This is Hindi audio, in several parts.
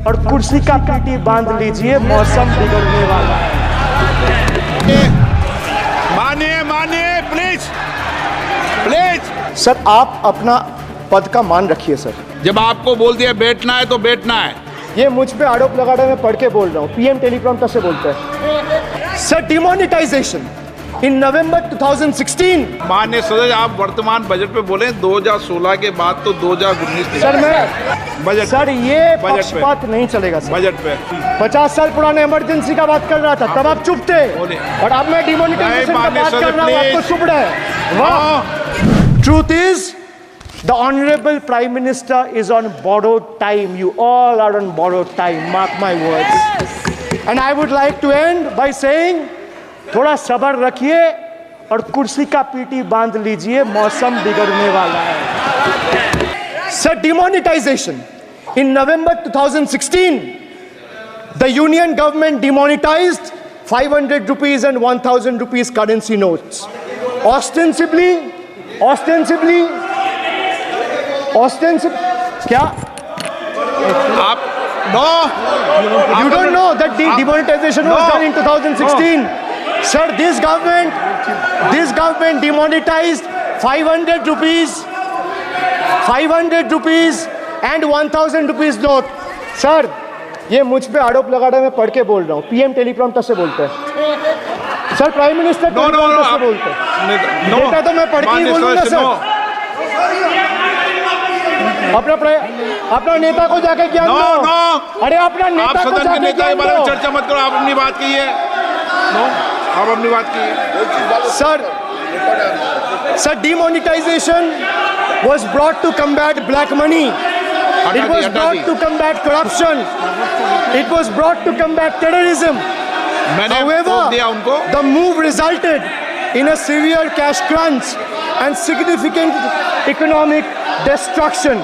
और कुर्सी का पीटी बांध लीजिए, मौसम बिगड़ने वाला है। मानिए मानिए प्लीज प्लीज। सर आप अपना पद का मान रखिए सर। जब आपको बोल दिया बैठना है तो बैठना है। ये मुझ पे आरोप लगा रहे हैं, मैं पढ़ के बोल रहा हूँ, पीएम टेलीप्रॉम्प्टर से बोलते हैं। सर डिमोनेटाइजेशन इन नवंबर 2016। माननीय सदस्य आप वर्तमान बजट पे बोले 2016 के बाद तो 2019। सर मैं बजट सर ये पक्षपात नहीं चलेगा सर। बजट पे 50 साल पुराने इमरजेंसी का बात कर रहा था, तब आप चुप थे, और अब मैं डिमोनेटाइजेशन का बात कर रहा हूँ, आपको चुप रहे। वाह। Truth is the honorable prime minister is on borrowed time. You all are on borrowed time, mark my words. And I would like to end by saying थोड़ा सब्र रखिए और कुर्सी का पीटी बांध लीजिए, मौसम बिगड़ने वाला है। Sir demonetisation in November 2016 the union government demonetized 500 rupees and 1000 rupees currency notes. Ostensibly क्या आप no you don't know that the demonetization was done in 2016. Sir, this government demonetized 500 rupees and 1000 rupees note. Sir, ये मुझ पे आरोप लगा रहे हैं, मैं पढ़ के बोल रहा हूँ, पीएम टेलीप्रॉम्प्टर से बोलते हैं। सर प्राइम मिनिस्टर टेलीप्रॉम्प्टर से बोलते हैं। बेटा तो मैं पढ़ के ही बोलूंगा सर। अपना नेता को जाके ज्ञान दो। अरे अपना नेता को जाके ज्ञान दो। चर्चा मत करो, आप अपनी बात कीजिए। आप अपनी बात कीजिए। Sir demonetization was brought to combat black money. It was brought to combat corruption. It was brought to combat terrorism. However, the move resulted in a severe cash crunch and significant economic destruction.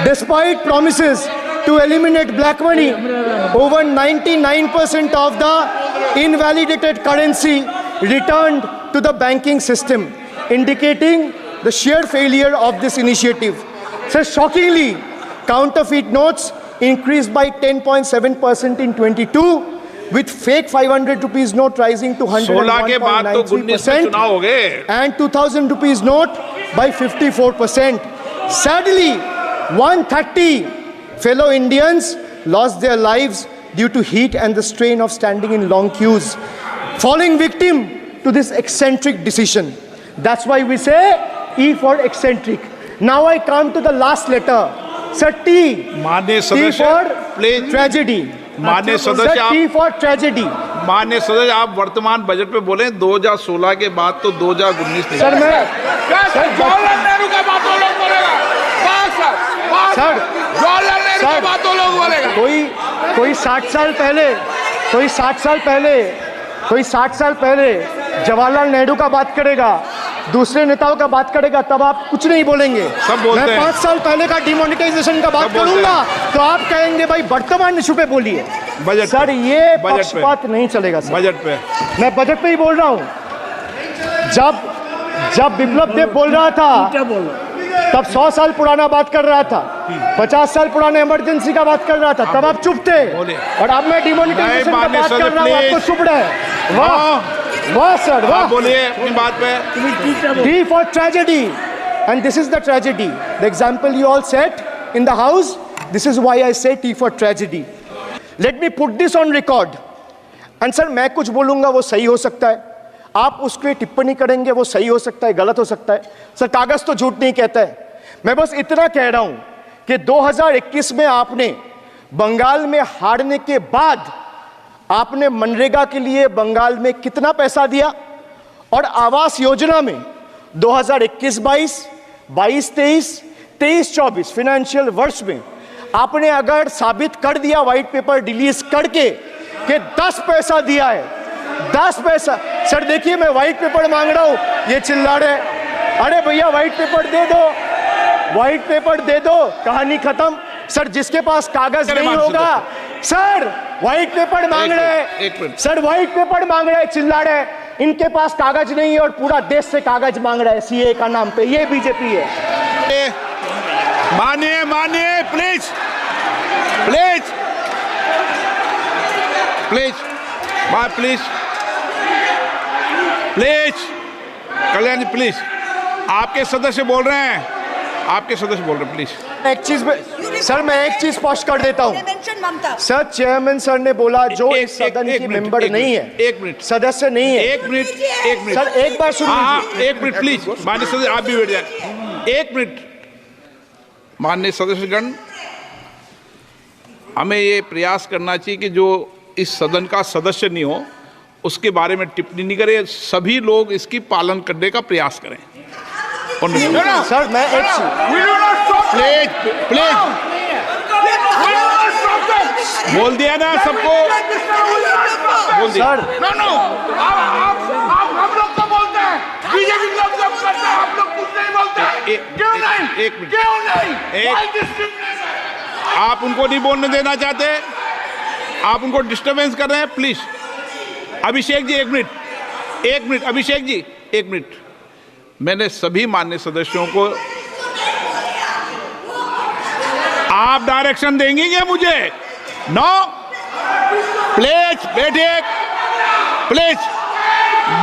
Despite promises to eliminate black money, over 99% of the invalidated currency returned to the banking system, indicating the sheer failure of this initiative. So shockingly, counterfeit notes increased by 10.7% in 22, with fake 500 rupees note rising to 101.93% and 2000 rupees note by 54%. Sadly, 130 fellow Indians lost their lives due to heat and the strain of standing in long queues, falling victim to this eccentric decision. That's why we say E for eccentric. Now I come to the last letter. Sir, T. T for tragedy. माननीय सदस्य T for tragedy. माननीय सदस्य आप वर्तमान बजट पे बोले 2016 के बाद तो 2019। सर मैं जवाहरलाल नेहरू का बात तो लोग बोलेगा। सर जवाहरलाल नेहरू का बात तो लोग बोलेगा। कोई 60 साल पहले जवाहरलाल नेहरू का बात करेगा, दूसरे नेताओं का बात करेगा, तब आप कुछ नहीं बोलेंगे। सब बोलते हैं। मैं 5 साल पहले का डिमोनेटाइजेशन का बात करूंगा तो आप कहेंगे भाई वर्तमान इशू पे बोलिए। बजट सर ये पक्षपात नहीं चलेगा सर। बजट पे मैं बजट पे ही बोल रहा हूँ। जब बिप्लब देव बोल रहा था तब 100 साल पुराना बात कर रहा था, 50 साल पुराने इमरजेंसी का बात कर रहा था, तब आप चुप थे, और अब मैं डिमोनेटाइजेशन का बात कर रहा हूँ, आपको चुप रहे। वाह सर वाह। बोलिए अपनी बात पे। T for tragedy, and this is the tragedy. The example you all set in the house. This is why I say T for tragedy. Let me put this on record. And sir, मैं कुछ बोलूँगा वो सही हो सकता है, आप उसके टिप्पणी करेंगे वो सही हो सकता है, गलत हो सकता है। सर कागज तो झूठ नहीं कहता है। मैं बस इतना कह रहा हूँ कि 2021 में आपने बंगाल में हारने के बाद आपने मनरेगा के लिए बंगाल में कितना पैसा दिया, और आवास योजना में 2021-22, 22-23, 23-24 फाइनेंशियल वर्ष में आपने अगर साबित कर दिया व्हाइट पेपर रिलीज करके कि 10 पैसा दिया है, 10 पैसा। सर देखिए मैं व्हाइट पेपर मांग रहा हूं, ये चिल्ला रहे, अरे भैया व्हाइट पेपर दे दो, व्हाइट पेपर दे दो, कहानी खत्म। सर जिसके पास कागज नहीं होगा, सर व्हाइट पेपर मांग रहे, सर व्हाइट पेपर मांग रहे, चिल्ला रहे, इनके पास कागज नहीं है और पूरा देश से कागज मांग रहा है सीए का नाम पे। ये बीजेपी है। मानिए please please please bye please please Kalyan ji please, आपके सदस्य बोल रहे हैं, आपके सदस्य बोल रहे हैं, प्लीज। एक चीज सर, मैं एक चीज स्पष्ट कर देता हूँ सर। चेयरमैन सर ने बोला जो इस सदन की मेंबर नहीं है, एक मिनट, सदस्य नहीं है। एक मिनट सर, एक बार सुनिए। हाँ, एक मिनट प्लीज, माननीय सदस्य आप भी बैठ जाए, एक मिनट। माननीय सदस्यगण, हमें ये प्रयास करना चाहिए कि जो इस सदन का सदस्य नहीं हो उसके बारे में टिप्पणी नहीं करें, सभी लोग इसकी पालन करने का प्रयास करें। सर मैं एक प्लीज प्लीज बोल दिया ना सबको, बोल दिया। सर आप हम लोग को बोलते हैं, बीजेपी लोग जब करते हैं आप लोग कुछ नहीं बोलते। क्यों नहीं? एक मिनट, क्यों नहीं? एक- Why discrimination? आप उनको नहीं बोलने देना चाहते, आप उनको डिस्टरबेंस कर रहे हैं, प्लीज। अभिषेक जी एक मिनट, एक मिनट, अभिषेक जी एक मिनट। मैंने सभी माननीय सदस्यों को, आप डायरेक्शन देंगे क्या मुझे? नो, प्लीज बैठिए, प्लीज।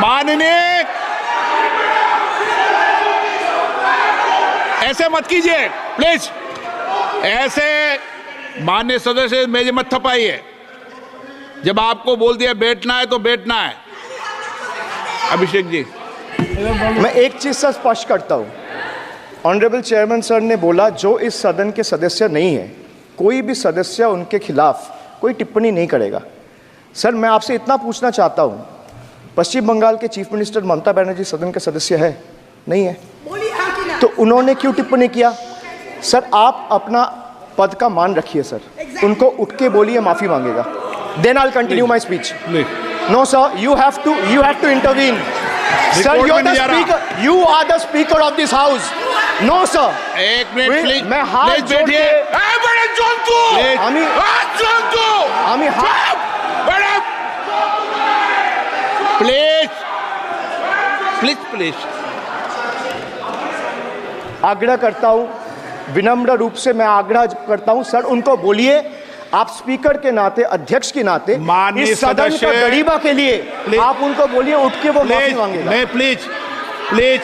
माननीय, ऐसे मत कीजिए प्लीज, ऐसे माननीय सदस्य मेरे मत थपाइए। जब आपको बोल दिया बैठना है तो बैठना है। अभिषेक जी मैं एक चीज सर स्पष्ट करता हूँ। ऑनरेबल चेयरमैन सर ने बोला जो इस सदन के सदस्य नहीं है, कोई भी सदस्य उनके खिलाफ कोई टिप्पणी नहीं करेगा। सर मैं आपसे इतना पूछना चाहता हूँ, पश्चिम बंगाल के चीफ मिनिस्टर ममता बनर्जी सदन के सदस्य है? नहीं है, तो उन्होंने क्यों टिप्पणी किया? सर आप अपना पद का मान रखिए सर, उनको उठ के बोलिए माफी मांगेगा। Then I will continue my speech. No sir, you have to intervene. Sir, you're the speaker. You are the speaker of this house. No sir. एक मिनट प्लीज, मैं हाथ प्लीज जोड़ बैठिए। के बड़े जंतु, प्लीज। हाथ जंतु, আমি হাত बड़े प्लीज प्लीज प्लीज आग्रह करता हूँ, विनम्र रूप से मैं आग्रह करता हूँ सर, उनको बोलिए आप स्पीकर के नाते, अध्यक्ष के नाते, माननीय इस सदन सदस्य, का गरीबा के लिए प्लीज। आप उनको बोलिए उठ के वो माफी प्लीज मांगेगा। नहीं, प्लीज प्लीज,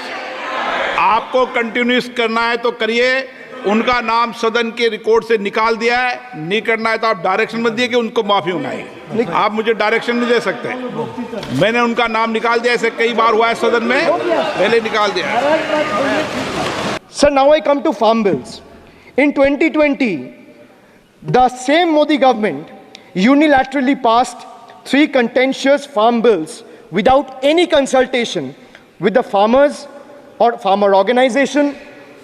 आपको कंटिन्यूस करना है तो करिए। उनका नाम सदन के रिकॉर्ड से निकाल दिया है, नहीं करना है तो आप डायरेक्शन मत दिए कि उनको माफी मंगाइए। आप मुझे डायरेक्शन नहीं दे सकते। मैंने उनका नाम निकाल दिया, ऐसे कई बार हुआ है सदन में, पहले निकाल दिया है। Sir, now I come to farm bills. In 2020, the same Modi government unilaterally passed 3 contentious farm bills without any consultation with the farmers or farmer organization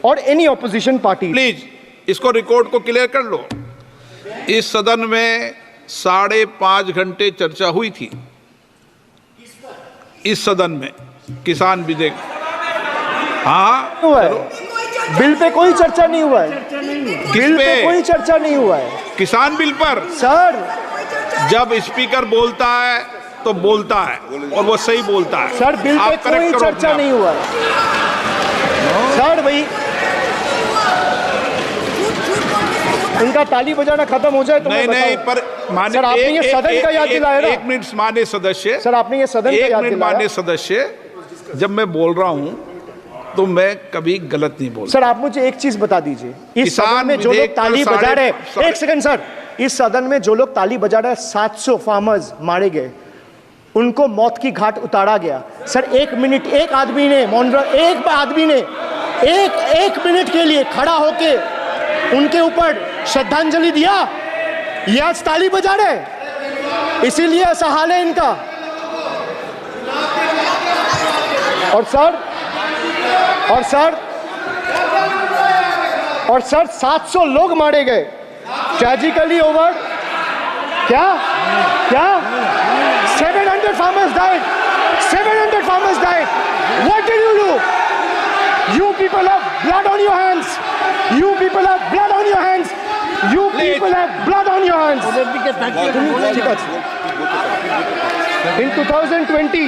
or any opposition party. Please इसको रिकॉर्ड को क्लियर कर लो। इस सदन में 5.5 घंटे चर्चा हुई थी, इस सदन में किसान विधेयक। हाँ, हुआ है बिल पे कोई चर्चा नहीं हुआ है, बिल पे पे? कोई चर्चा नहीं हुआ है किसान बिल पर सर। जब स्पीकर बोलता है तो बोलता है और वो सही बोलता है। सर बिल पे आप कोई correct करो चर्चा अपने नहीं हुआ है सर। भाई इनका ताली बजाना खत्म हो जाए तो नहीं मैं नहीं, बताऊं। पर माननीय सर आपने ये सदन का याद दिलाया ना। एक मिनट माननीय सदस्य, सर आपने ये सदन का एक याद मिनट दिलाया। माननीय सदस्य, जब मैं बोल रहा हूं तो मैं कभी गलत नहीं बोलता। सर आप मुझे एक चीज बता दीजिए, इस किसान सदन में जो विधेयक लोग ताली पर बजा रहे हैं, साढ़े- एक सेकंड सर, इस सदन में जो लोग ताली बजा रहे हैं, 700 फार्मर्स मारे गए, उनको मौत की घाट उतारा गया। सर एक मिनट, एक आदमी ने एक आदमी ने एक मिनट के लिए खड़ा होके उनके ऊपर श्रद्धांजलि दिया, ये आज ताली बजा रहे हैं, इसीलिए ऐसा हाल है इनका। और सर 700 लोग मारे गए, ट्रेजिकली ओवर। क्या 700 farmers died. 700 farmers died. What did you do? You people have blood on your hands. You people have blood on your hands. You people have blood on your hands. In 2020,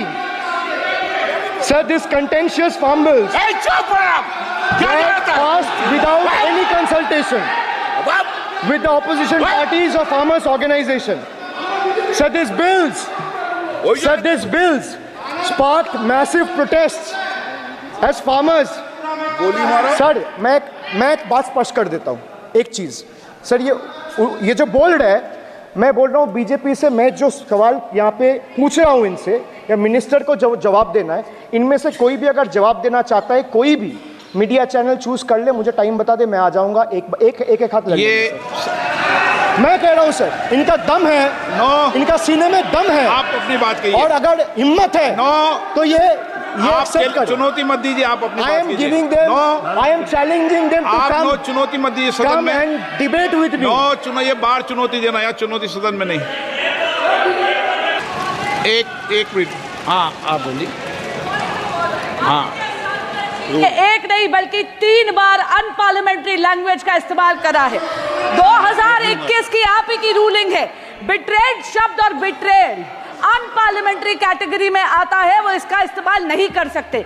sir, this contentious farm bills चुप रहो। क्या were जरूरत है? passed without any consultation. with the opposition parties or farmers organization. Sir, these bills sparked massive protests as farmers. Sir मैं एक बात स्पष्ट कर देता हूँ, एक चीज सर, ये जो बोल्ड है, मैं बोल रहा हूँ बीजेपी से, मैं जो सवाल यहाँ पे पूछ रहा हूँ इनसे, या मिनिस्टर को जवाब देना है, इनमें से कोई भी अगर जवाब देना चाहता है, कोई भी मीडिया चैनल चूज कर ले, मुझे टाइम बता दे, मैं आ जाऊंगा, एक हाथ लग मैं कह रहा हूं सर, इनका दम है, इनका सीने में दम है, आप अपनी बात कहिए, और अगर हिम्मत है तो ये आप चुनौती मत दीजिए, आप अपनी बात कीजिए। I am challenging them to come, चुनौती मत दीजिए सदन में, and debate with me. ये बार चुनौती देना, या चुनौती सदन में नहीं। एक मिनट, हाँ आप बोलिए। हाँ, एक नहीं बल्कि 3 बार अनपार्लियामेंट्री लैंग्वेज का इस्तेमाल करा है। 2021 की आप ही की रूलिंग है, बिट्रेड शब्द और बिट्रेड अनपार्लियामेंट्री कैटेगरी में आता है, वो इसका इस्तेमाल नहीं कर सकते।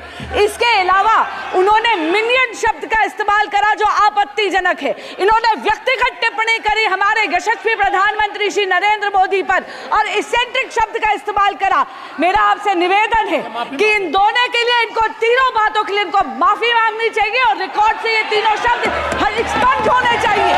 इसके अलावा उन्होंने मिनियन शब्द का इस्तेमाल करा जो आपत्तिजनक है। इन्होंने व्यक्तिगत टिप्पणी करी हमारे यशस्वी प्रधानमंत्री श्री नरेंद्र मोदी पर और इसेंट्रिक शब्द का इस्तेमाल करा। मेरा आपसे निवेदन है कि इन दोनों के लिए, इनको तीनों बातों के लिए इनको माफी मांगनी चाहिए और रिकॉर्ड से ये तीनों शब्द एक्सपंज होने चाहिए।